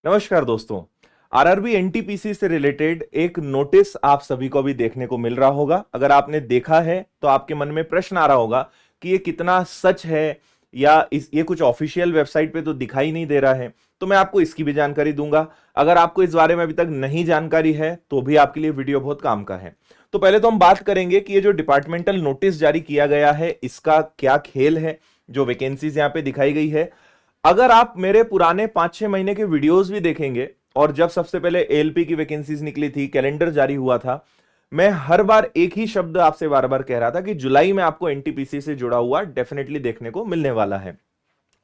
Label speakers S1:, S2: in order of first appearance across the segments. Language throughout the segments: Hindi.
S1: नमस्कार दोस्तों। आरआरबी एनटीपीसी से रिलेटेड एक नोटिस आप सभी को भी देखने को मिल रहा होगा। अगर आपने देखा है तो आपके मन में प्रश्न आ रहा होगा कि ये कितना सच है या ये कुछ ऑफिशियल वेबसाइट पे तो दिखाई नहीं दे रहा है। तो मैं आपको इसकी भी जानकारी दूंगा। अगर आपको इस बारे में अभी तक नहीं जानकारी है तो भी आपके लिए वीडियो बहुत काम का है। तो पहले तो हम बात करेंगे कि ये जो डिपार्टमेंटल नोटिस जारी किया गया है इसका क्या खेल है, जो वैकेंसीज यहां पे दिखाई गई है। अगर आप मेरे पुराने 5-6 महीने के वीडियोस भी देखेंगे और जब सबसे पहले एएलपी की वैकेंसीज निकली थी, कैलेंडर जारी हुआ था, मैं हर बार एक ही शब्द आपसे बार बार कह रहा था कि जुलाई में आपको एनटीपीसी से जुड़ा हुआ डेफिनेटली देखने को मिलने वाला है।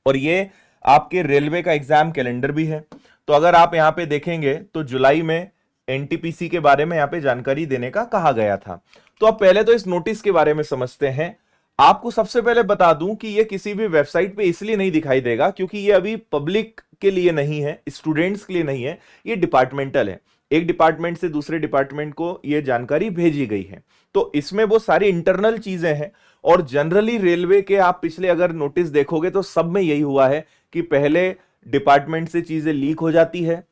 S1: और ये आपके रेलवे का एग्जाम कैलेंडर भी है। तो अगर आप यहां पे देखेंगे तो जुलाई में एनटीपीसी के बारे में यहां पे जानकारी देने का कहा गया था। तो अब पहले तो इस नोटिस के बारे में समझते हैं। आपको सबसे पहले बता दूं कि ये किसी भी वेबसाइट पे इसलिए नहीं दिखाई देगा क्योंकि ये अभी पब्लिक के लिए नहीं है, स्टूडेंट्स के लिए नहीं है, ये डिपार्टमेंटल है। एक डिपार्टमेंट से दूसरे डिपार्टमेंट को ये जानकारी भेजी गई है। तो इसमें वो सारी इंटरनल चीजें हैं। और जनरली रेलवे के आप पिछले अगर नोटिस देखोगे तो सब में यही हुआ है कि पहले डिपार्टमेंट से चीजें लीक हो जाती है,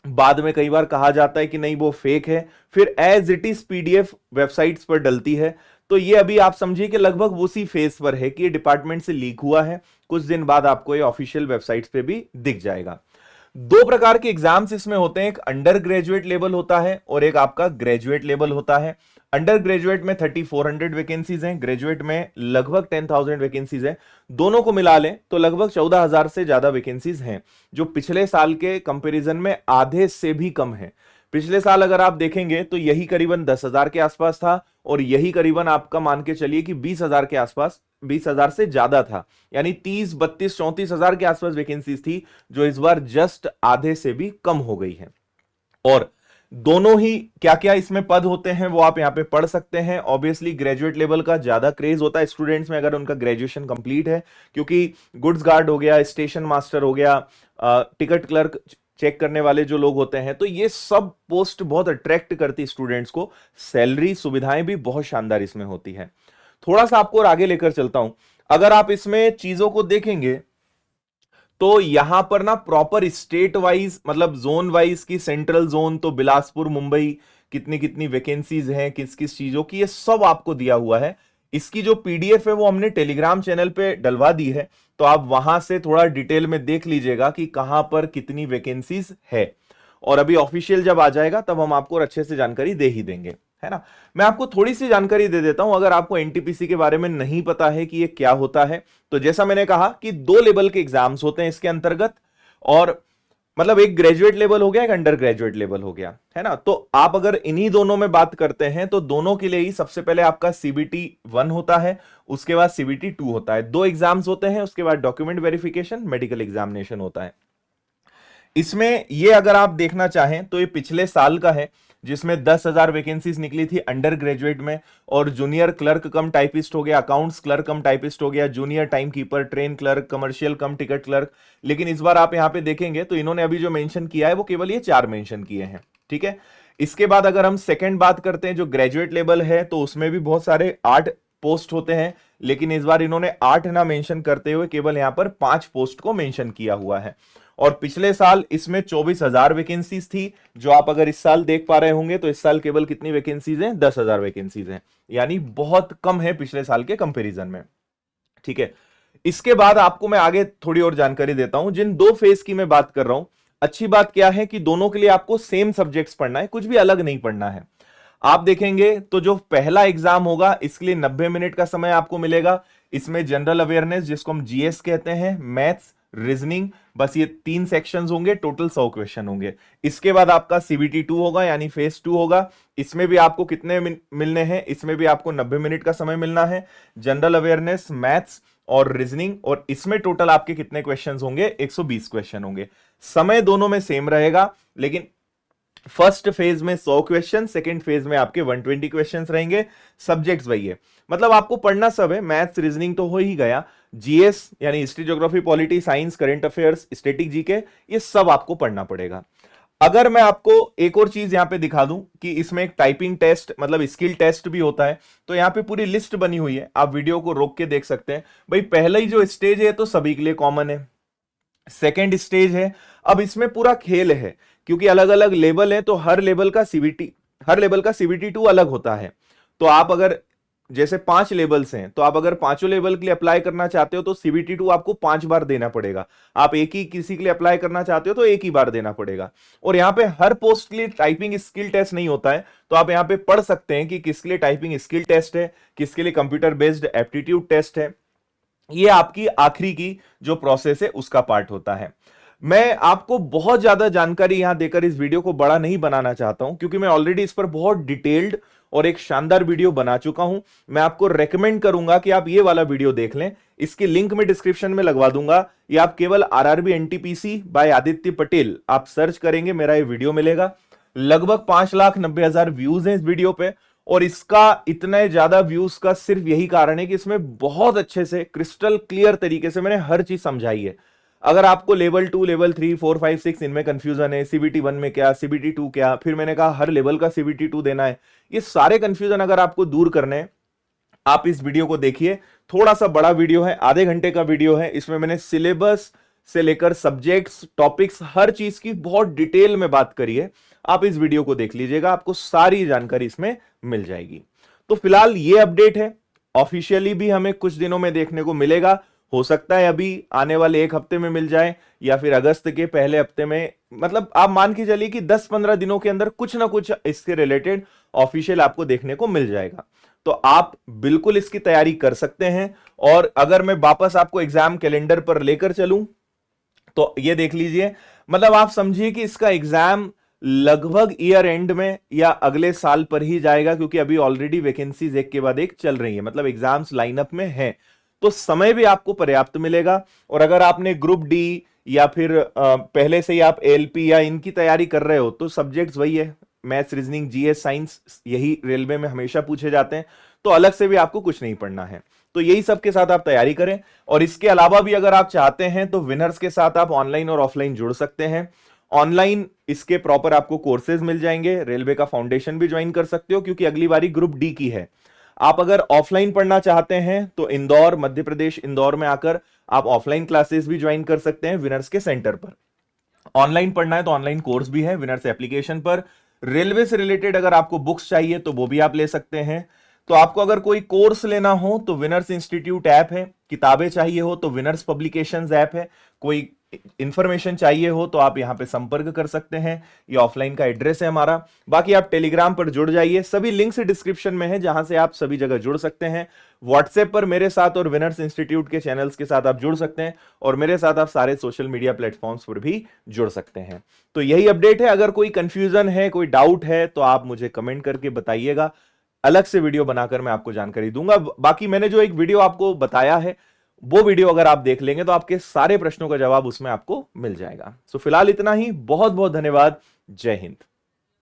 S1: बाद में कई बार कहा जाता है कि नहीं वो फेक है, फिर as it is PDF websites पर डलती है। तो ये अभी आप समझिए कि लगभग उसी फेज पर है कि ये डिपार्टमेंट से लीक हुआ है। कुछ दिन बाद आपको ये ऑफिशियल वेबसाइट्स पे भी दिख जाएगा। दो प्रकार के एग्जाम्स इसमें होते हैं, एक अंडर ग्रेजुएट लेवल होता है और एक आपका ग्रेजुएट लेवल होता है। अंडर ग्रेजुएट में 3400 वैकेंसीज हैं, ग्रेजुएट में लगभग 10,000 वैकेंसीज हैं। दोनों को मिला लें तो लगभग 14,000 से ज्यादा वैकेंसीज हैं, जो पिछले साल के कंपैरिजन में आधे से भी कम है। पिछले साल अगर आप देखेंगे तो यही करीबन 10,000 के आसपास था और यही करीबन आपका मान के चलिए कि 20,000 के आसपास, 20,000 से ज्यादा था। यानी 30, 32, 34,000 के आसपास वैकेंसीज थी, जो इस बार जस्ट आधे से भी कम हो गई है। और दोनों ही क्या क्या इसमें पद होते हैं वो आप यहां पे पढ़ सकते हैं। ऑब्वियसली ग्रेजुएट लेवल का ज्यादा क्रेज होता है स्टूडेंट्स में अगर उनका ग्रेजुएशन कंप्लीट है, क्योंकि गुड्स गार्ड हो गया, स्टेशन मास्टर हो गया, टिकट क्लर्क चेक करने वाले जो लोग होते हैं, तो ये सब पोस्ट बहुत अट्रैक्ट करती स्टूडेंट्स को। सैलरी सुविधाएं भी बहुत शानदार इसमें होती है। थोड़ा सा आपको और आगे लेकर चलता हूं। अगर आप इसमें चीजों को देखेंगे तो यहां पर ना प्रॉपर स्टेट वाइज, मतलब जोन वाइज की, सेंट्रल जोन तो बिलासपुर, मुंबई, कितनी कितनी वैकेंसीज हैं, किस किस चीजों की, ये सब आपको दिया हुआ है। इसकी जो पीडीएफ है वो हमने टेलीग्राम चैनल पे डलवा दी है, तो आप वहां से थोड़ा डिटेल में देख लीजिएगा कि कहां पर कितनी वैकेंसीज है। और अभी ऑफिशियल जब आ जाएगा तब हम आपको अच्छे से जानकारी दे ही देंगे, है ना। मैं आपको थोड़ी सी जानकारी दे देता हूं अगर आपको एनटीपीसी के बारे में नहीं पता है कि ये क्या होता है। तो जैसा मैंने कहा कि दो लेवल के एग्जाम्स होते हैं इसके अंतर्गत, और मतलब एक ग्रेजुएट लेवल हो गया, एक अंडर ग्रेजुएट लेवल हो गया, है ना। तो आप अगर इन्हीं दोनों में बात करते हैं तो दोनों के लिए ही सबसे पहले आपका सीबीटी 1 होता है, उसके बाद सीबीटी 2 होता है। दो एग्जाम्स होते हैं, उसके बाद डॉक्यूमेंट वेरिफिकेशन, मेडिकल एग्जामिनेशन होता है। इसमें ये अगर आप देखना चाहें तो ये पिछले साल का है, जिसमें 10,000 वैकेंसीज निकली थी अंडर ग्रेजुएट में। और जूनियर क्लर्क कम टाइपिस्ट हो गया, अकाउंट्स क्लर्क कम टाइपिस्ट हो गया, junior time keeper, train clerk, commercial कम टिकट क्लर्क। लेकिन इस बार आप यहां पे देखेंगे तो इन्होंने अभी जो मेंशन किया है वो केवल ये 4 मेंशन किए हैं, ठीक है। इसके बाद अगर हम सेकंड बात करते हैं जो ग्रेजुएट लेवल है, तो उसमें भी बहुत सारे 8 पोस्ट होते हैं, लेकिन इस बार इन्होंने 8 ना मेंशन करते हुए केवल यहां पर 5 पोस्ट को मेंशन किया हुआ है। और पिछले साल इसमें 24,000 वैकेंसीज थी, जो आप अगर इस साल देख पा रहे होंगे तो इस साल केवल कितनी वैकेंसीज हैं, 10,000 वैकेंसीज हैं। यानी बहुत कम है पिछले साल के कंपैरिजन में, ठीक है। इसके बाद आपको मैं आगे थोड़ी और जानकारी देता हूं। जिन दो फेज की मैं बात कर रहा हूं, अच्छी बात क्या है कि दोनों के लिए आपको सेम सब्जेक्ट्स पढ़ना है, कुछ भी अलग नहीं पढ़ना है। आप देखेंगे तो जो पहला एग्जाम होगा इसके लिए 90 मिनट का समय आपको मिलेगा। इसमें जनरल अवेयरनेस, जिसको हम जीएस कहते हैं, मैथ्स, रीजनिंग, बस ये 3 सेक्शंस होंगे, टोटल 100 क्वेश्चन होंगे। इसके बाद आपका सीबीटी 2 होगा, यानी फेज 2 होगा। इसमें भी आपको कितने मिलने हैं, इसमें भी आपको 90 मिनट का समय मिलना है। जनरल अवेयरनेस, मैथ्स और रीजनिंग, और इसमें टोटल आपके कितने क्वेश्चंस होंगे, 120 क्वेश्चन होंगे। समय दोनों में सेम रहेगा, लेकिन फर्स्ट फेज में 100 क्वेश्चन, सेकंड फेज में आपके 120 क्वेश्चंस रहेंगे। सब्जेक्ट्स वही है, मतलब आपको पढ़ना सब है। मैथ्स, रीजनिंग तो हो ही गया, जीएस यानी history, geography, polity, science, current affairs, static GK, ये सब आपको पढ़ना पड़ेगा। अगर मैं आपको एक और चीज यहां पे दिखा दूं कि इसमें एक टाइपिंग टेस्ट, मतलब स्किल टेस्ट भी होता है, तो यहां पे पूरी लिस्ट बनी हुई है, आप वीडियो को रोक के देख सकते हैं। भाई पहला ही जो स्टेज है तो सभी के लिए कॉमन है, सेकेंड स्टेज है। अब इसमें पूरा खेल है, क्योंकि अलग अलग लेवल है, तो हर लेवल का सीबीटी 2 अलग होता है। तो आप अगर जैसे 5 लेवल्स हैं, तो आप अगर पांचों लेवल के लिए अप्लाई करना चाहते हो तो सीबीटी 2 आपको 5 बार देना पड़ेगा। आप एक ही किसी के लिए अप्लाई करना चाहते हो तो एक ही बार देना पड़ेगा। और यहां पे हर पोस्ट के लिए टाइपिंग स्किल टेस्ट नहीं होता है, तो आप यहां पे पढ़ सकते हैं कि किसके लिए टाइपिंग स्किल टेस्ट है, किसके लिए कंप्यूटर बेस्ड एप्टीट्यूड टेस्ट है। ये आपकी आखिरी की जो प्रोसेस है उसका पार्ट होता है। मैं आपको बहुत ज्यादा जानकारी यहां देकर इस वीडियो को बड़ा नहीं बनाना चाहता हूं, क्योंकि मैं ऑलरेडी इस पर बहुत डिटेल्ड और एक शानदार वीडियो बना चुका हूं। मैं आपको रेकमेंड करूंगा कि आप ये वाला वीडियो देख लें, इसकी लिंक मैं डिस्क्रिप्शन में लगवा दूंगा। ये आप केवल RRB NTPC by Aditya Patel आप सर्च करेंगे, मेरा ये वीडियो मिलेगा। लगभग 5,90,000 व्यूज हैं इस वीडियो पे, और इसका इतने ज्यादा व्यूज का सिर्फ यही कारण है कि इसमें बहुत अच्छे से क्रिस्टल क्लियर तरीके से मैंने हर चीज समझाई है। अगर आपको लेवल 2, लेवल 3, 4, 5, 6 इनमें कंफ्यूजन है, सीबीटी 1 में क्या, सीबीटी 2 क्या, फिर मैंने कहा हर लेवल का सीबीटी 2 देना है, ये सारे कंफ्यूजन अगर आपको दूर करने हैं, आप इस वीडियो को देखिए। थोड़ा सा बड़ा वीडियो है, आधे घंटे का वीडियो है। इसमें मैंने सिलेबस से लेकर सब्जेक्ट्स, टॉपिक्स, हर चीज की बहुत डिटेल में बात करी है। आप इस वीडियो को देख लीजिएगा, आपको सारी जानकारी इसमें मिल जाएगी। तो फिलहाल ये अपडेट है, ऑफिशियली भी हमें कुछ दिनों में देखने को मिलेगा। हो सकता है अभी आने वाले एक हफ्ते में मिल जाए, या फिर अगस्त के पहले हफ्ते में। मतलब आप मान के चलिए कि 10-15 दिनों के अंदर कुछ ना कुछ इसके रिलेटेड ऑफिशियल आपको देखने को मिल जाएगा। तो आप बिल्कुल इसकी तैयारी कर सकते हैं। और अगर मैं वापस आपको एग्जाम कैलेंडर पर लेकर चलूं, तो ये देख लीजिए, मतलब आप समझिए कि इसका एग्जाम लगभग ईयर एंड में या अगले साल पर ही जाएगा, क्योंकि अभी ऑलरेडी वैकेंसीज एक के बाद एक चल रही है, मतलब एग्जाम्स लाइनअप में हैं। तो समय भी आपको पर्याप्त मिलेगा। और अगर आपने ग्रुप डी या फिर पहले से ही आप एलपी या इनकी तैयारी कर रहे हो, तो सब्जेक्ट्स वही है, मैथ्स, रीजनिंग, जीएस, साइंस, यही रेलवे में हमेशा पूछे जाते हैं। तो अलग से भी आपको कुछ नहीं पढ़ना है। तो यही सब के साथ आप तैयारी करें। और इसके अलावा भी अगर आप चाहते हैं तो विनर्स के साथ आप ऑनलाइन और ऑफलाइन जुड़ सकते हैं। ऑनलाइन इसके प्रॉपर आपको कोर्सेज मिल जाएंगे, रेलवे का फाउंडेशन भी ज्वाइन कर सकते हो, क्योंकि अगली बारी ग्रुप डी की है। आप अगर ऑफलाइन पढ़ना चाहते हैं तो इंदौर, मध्य प्रदेश इंदौर में आकर आप ऑफलाइन क्लासेस भी ज्वाइन कर सकते हैं विनर्स के सेंटर पर। ऑनलाइन पढ़ना है तो ऑनलाइन कोर्स भी है विनर्स एप्लीकेशन पर। रेलवे से रिलेटेड अगर आपको बुक्स चाहिए तो वो भी आप ले सकते हैं। तो आपको अगर कोई कोर्स लेना हो तो विनर्स इंस्टीट्यूट ऐप है, किताबें चाहिए हो तो विनर्स पब्लिकेशंस ऐप है, कोई इंफॉर्मेशन चाहिए हो तो आप यहां पे संपर्क कर सकते हैं। ये ऑफलाइन का एड्रेस है हमारा। बाकी आप टेलीग्राम पर जुड़ जाइए, सभी लिंक्स डिस्क्रिप्शन में है, जहां से आप सभी जगह जुड़ सकते हैं। व्हाट्सएप पर मेरे साथ और विनर्स इंस्टीट्यूट के चैनल्स के साथ आप जुड़ सकते हैं, और मेरे साथ आप सारे सोशल मीडिया प्लेटफॉर्म्स पर भी जुड़ सकते हैं। तो यही अपडेट है। अगर कोई कंफ्यूजन है, कोई डाउट है, तो आप मुझे कमेंट करके बताइएगा, अलग से वीडियो बनाकर मैं आपको जानकारी दूंगा। बाकी मैंने जो एक वीडियो आपको बताया है, वो वीडियो अगर आप देख लेंगे तो आपके सारे प्रश्नों का जवाब उसमें आपको मिल जाएगा। सो फिलहाल इतना ही। बहुत बहुत धन्यवाद। जय हिंद।